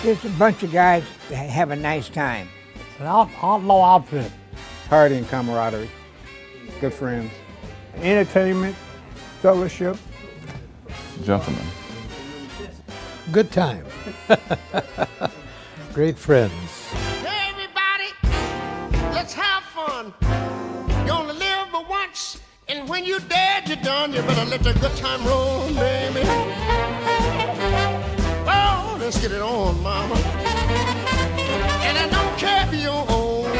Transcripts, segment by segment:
Just a bunch of guys that have a nice time. It's an outlaw outfit. Party and camaraderie, good friends. Entertainment, fellowship. Gentlemen. Good time. Great friends. Hey everybody, let's have fun. You only live but once, and when you're dead, you're done. You better let the good time roll, baby. Oh, let's get it on, mama. And I don't care if you're old.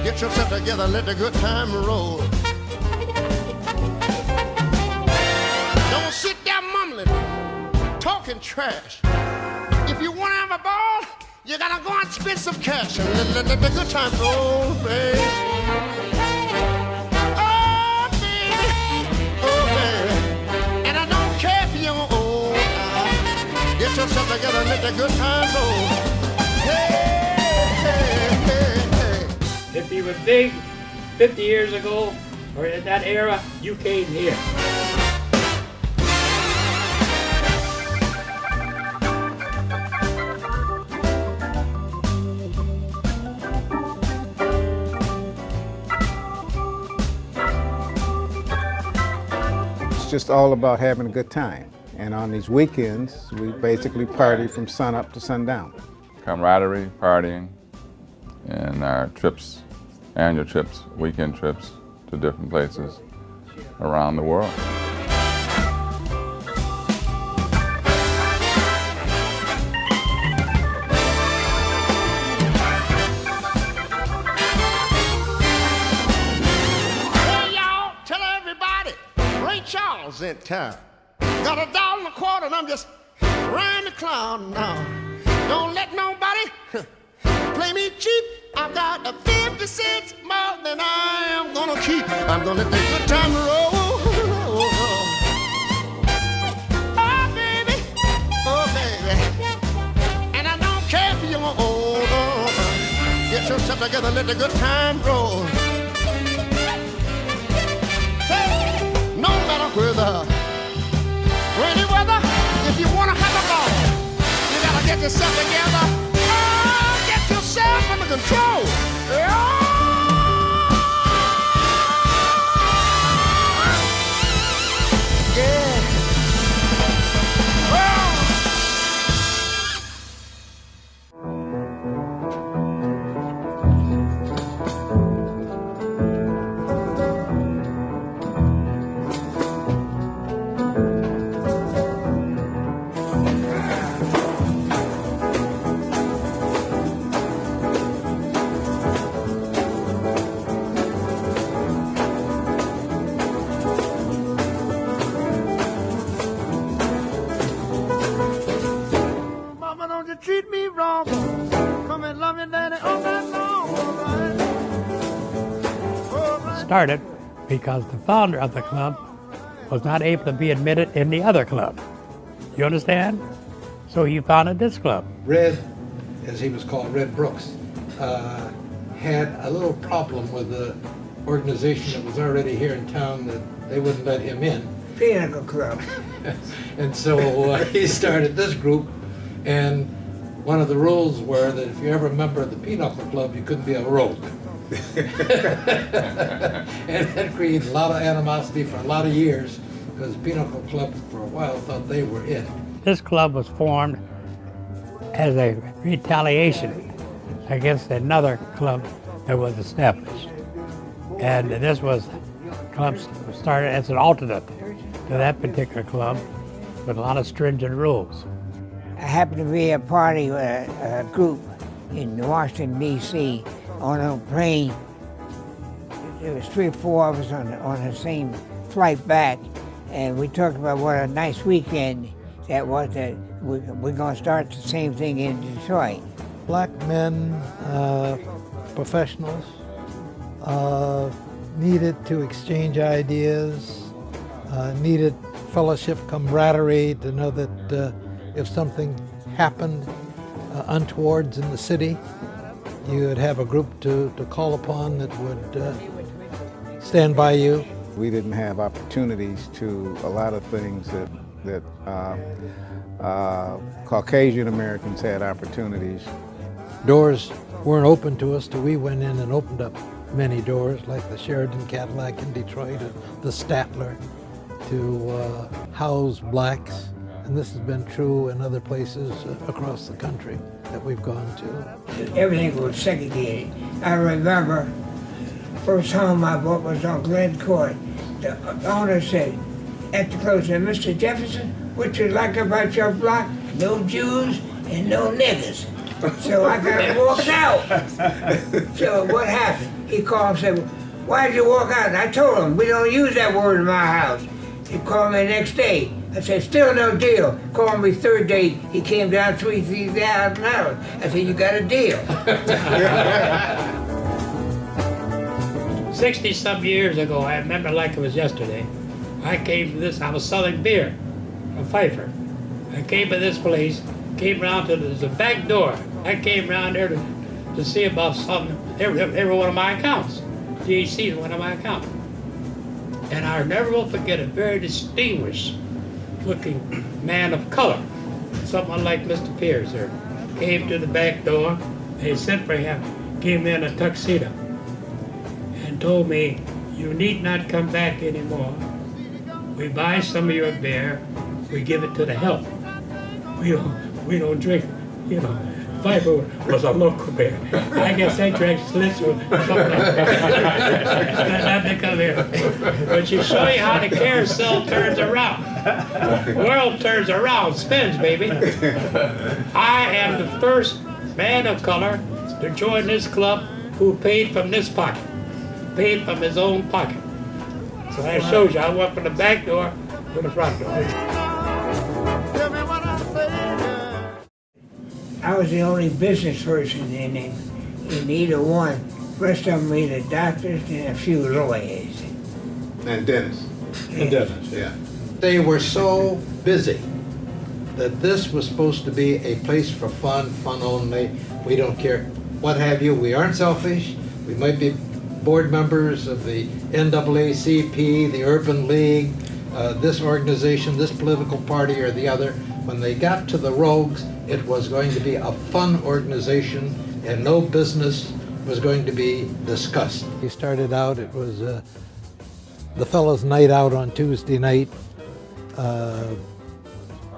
Get yourself together, let the good time roll. Don't sit there mumbling, talking trash. If you want to have a ball, you gotta go and spend some cash and let the good time roll, baby. Oh, baby. And I don't care if you're old. Get yourself together and let the good time roll. Hey, hey, hey, hey. If you were big 50 years ago or in that era, you came here. It's just all about having a good time. And on these weekends, we basically party from sun up to sundown. Camaraderie, partying, and our trips, annual trips, weekend trips to different places around the world. Hey y'all, tell everybody, Ray Charles in town. Got $1.25 and I'm just riding the cloud now. Don't let nobody play me cheap. I got a 50 cents more than I am gonna keep. I'm gonna let the good time roll. Oh baby, oh baby. And I don't care if you're old. Get yourself together, let the good time roll. Hey, no matter whether rainy weather, if you wanna have a ball, you gotta get yourself together. Oh, get yourself under control. Yeah. Yeah. Well. Mama, don't you treat me wrong. Come and love me, daddy, all night long. All right. All right. Started because the founder of the club was not able to be admitted in the other club. You understand? So he founded this club. Red, as he was called, Red Brooks, had a little problem with the organization that was already here in town that they wouldn't let him in. Pinnacle Club. And so he started this group, and one of the rules were that if you're ever a member of the Pinochle Club, you couldn't be a rogue. And that created a lot of animosity for a lot of years, because Pinochle Club for a while thought they were it. This club was formed as a retaliation against another club that was established. And this was club started as an alternate to that particular club with a lot of stringent rules. I happened to be a party, a group in Washington, D.C. on a plane. There was 3 or 4 of us on the same flight back, and we talked about what a nice weekend that was, that we're going to start the same thing in Detroit. Black men, professionals, needed to exchange ideas, needed fellowship, camaraderie, to know that if something happened untowards in the city, you would have a group to call upon that would stand by you. We didn't have opportunities to a lot of things that that Caucasian Americans had opportunities. Doors weren't open to us till we went in and opened up many doors, like the Sheridan Cadillac in Detroit, or the Statler, to house blacks. And this has been true in other places across the country that we've gone to. Everything was segregated. I remember first home I bought was on Glen Court. The owner said, at the closing, Mr. Jefferson, what you like about your block? No Jews and no niggas. So I got walked out. So what happened? He called and said, why did you walk out? And I told him, we don't use that word in my house. He called me the next day. I said, still no deal. Called me third day. He came down $3,000. I said, you got a deal. 60-some years ago, I remember like it was yesterday, I came to this, I was selling beer from Pfeiffer. I came to this place, came around to the back door. I came around there to see about something. They were one of my accounts. GHC is one of my accounts. And I never will forget a very distinguished looking man of color, someone like Mr. Pierce there, came to the back door. They sent for him, came in a tuxedo, and told me, you need not come back anymore. We buy some of your beer, we give it to the help. We don't drink, you know. Pfeiffer was a local beer. I guess they drank Schlitz or something like that. Not to come here. But you show you how the carousel turns around. The world turns around, spins, baby. I am the first man of color to join this club who paid from this pocket, paid from his own pocket. So that shows you, I went from the back door to the front door. I was the only business person in either one. The rest of them were either doctors and a few lawyers. And Dennis. And Dennis. Yeah. They were so busy that this was supposed to be a place for fun only. We don't care what have you. We aren't selfish. We might be board members of the NAACP, the Urban League, this organization, this political party or the other. When they got to the Rogues, it was going to be a fun organization and no business was going to be discussed. He started out, it was the fellows' night out on Tuesday night,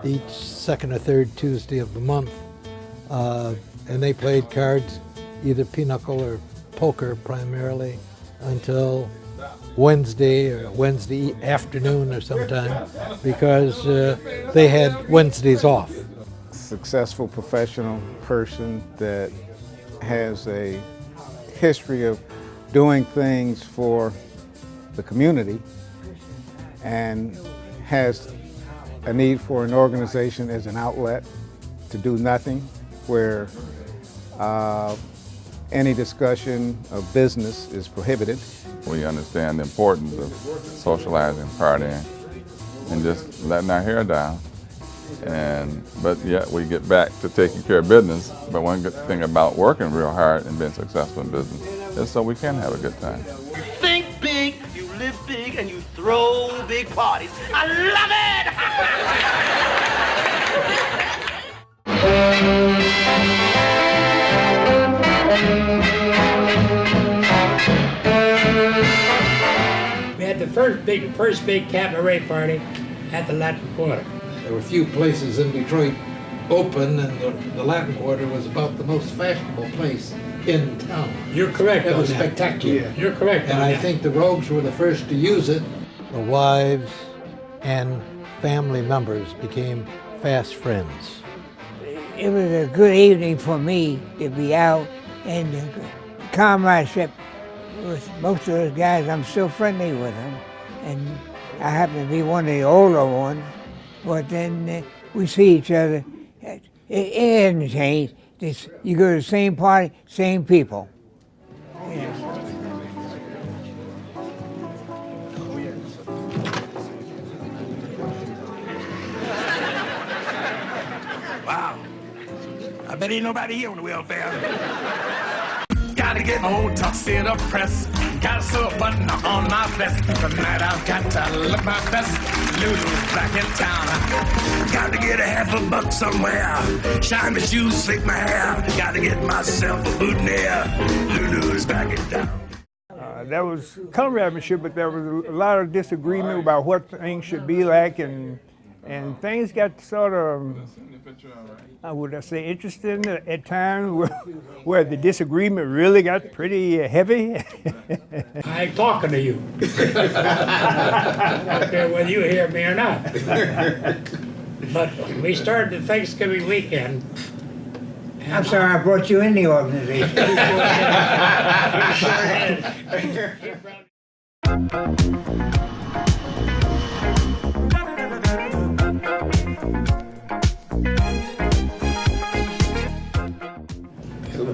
each second or third Tuesday of the month, and they played cards, either pinochle or poker primarily, until Wednesday or Wednesday afternoon or sometime, because they had Wednesdays off. Successful professional person that has a history of doing things for the community and has a need for an organization as an outlet to do nothing, where any discussion of business is prohibited. We understand the importance of socializing, partying, and just letting our hair down. But yet we get back to taking care of business. But one good thing about working real hard and being successful in business is so we can have a good time. You think big, you live big, and you throw big parties. I love We had the first big cabaret party at the Latin Quarter. There were a few places in Detroit open, and the Latin Quarter was about the most fashionable place in town. You're correct. It was on that. spectacular. You're correct. And on I that. think the Rogues were the first to use it. The wives and family members became fast friends. It was a good evening for me to be out, and the comradeship with most of those guys, I'm still friendly with them, and I happen to be one of the older ones, but then we see each other. It hasn't changed. You go to the same party, same people. Yeah. Wow. I bet ain't nobody here on the welfare. Gotta get my own tuxedo press. Got a silver button on my vest. Tonight I've got to look my best. Lulu's back in town. Got to get a $50 somewhere. Shine my shoes, slick my hair. Got to get myself a boutonniere. Lulu's back in town. There was comradeship, but there was a lot of disagreement about what things should be like, and things got sort of, how would I say, interesting at times, where the disagreement really got pretty heavy. I ain't talking to you. I don't care whether you hear me or not. But we started the Thanksgiving weekend. I'm sorry I brought you in the organization.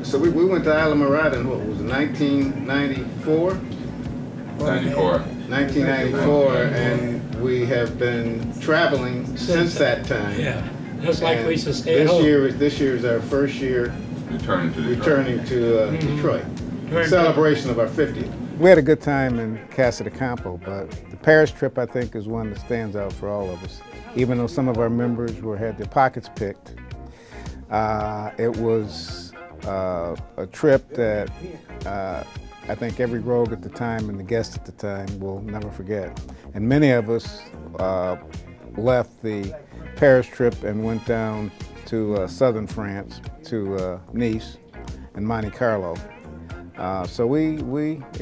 So we went to Islamorada in what was it, 1994? 94. 1994, and we have been traveling since that time. Yeah, just like we used to stay this home. This year is our first year Returning to Detroit. returning to Detroit. Celebration of our 50th. We had a good time in Casa de Campo, but the Paris trip, I think, is one that stands out for all of us. Even though some of our members had their pockets picked, it was a trip that I think every rogue at the time and the guests at the time will never forget. And many of us left the Paris trip and went down to southern France, to Nice and Monte Carlo. So it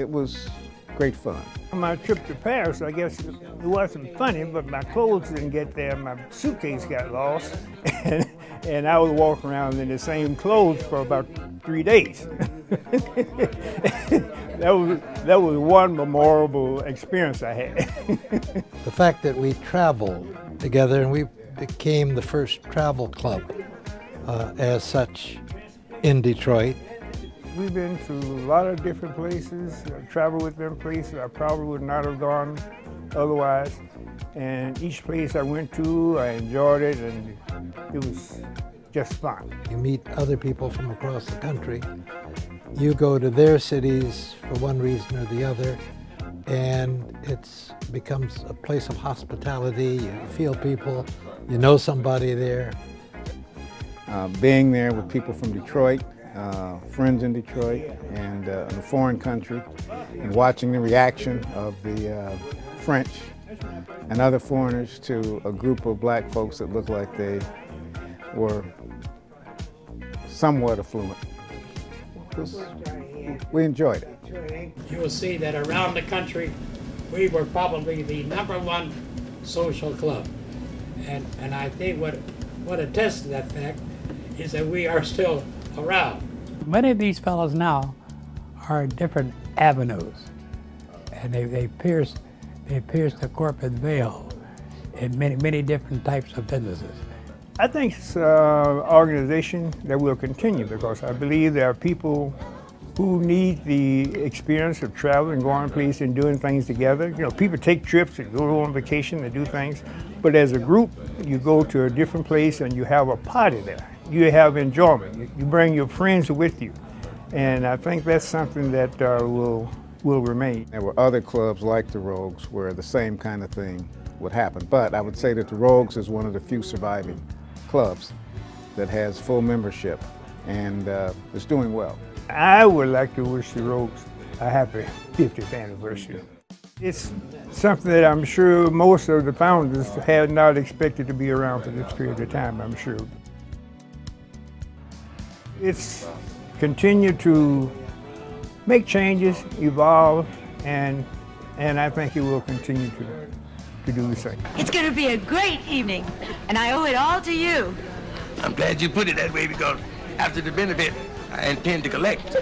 was great fun. On my trip to Paris, I guess it wasn't funny, but my clothes didn't get there. My suitcase got lost, and I was walking around in the same clothes for about 3 days. That was one memorable experience I had. The fact that we traveled together and we became the first travel club as such in Detroit. We've been to a lot of different places, traveled with them places I probably would not have gone otherwise. And each place I went to, I enjoyed it, and it was just fun. You meet other people from across the country. You go to their cities for one reason or the other, and it becomes a place of hospitality. You feel people, you know somebody there. Being there with people from Detroit, friends in Detroit, and in a foreign country, and watching the reaction of the French and other foreigners to a group of black folks that looked like they were somewhat affluent. We enjoyed it. You will see that around the country, we were probably the #1 social club. And I think what attests to that fact is that we are still around. Many of these fellows now are in different avenues, and they pierce the corporate veil in many different types of businesses. I think it's an organization that will continue, because I believe there are people who need the experience of traveling, going places and doing things together. You know, people take trips and go on vacation and do things, but as a group, you go to a different place and you have a party there. You have enjoyment. You bring your friends with you, and I think that's something that will remain. There were other clubs like the Rogues where the same kind of thing would happen, but I would say that the Rogues is one of the few surviving clubs that has full membership and is doing well. I would like to wish the Rogues a happy 50th anniversary. It's something that I'm sure most of the founders had not expected to be around for this period of time, I'm sure. It's continued to make changes, evolve, and I think it will continue to do the same. It's going to be a great evening, and I owe it all to you. I'm glad you put it that way, because after the benefit, I intend to collect.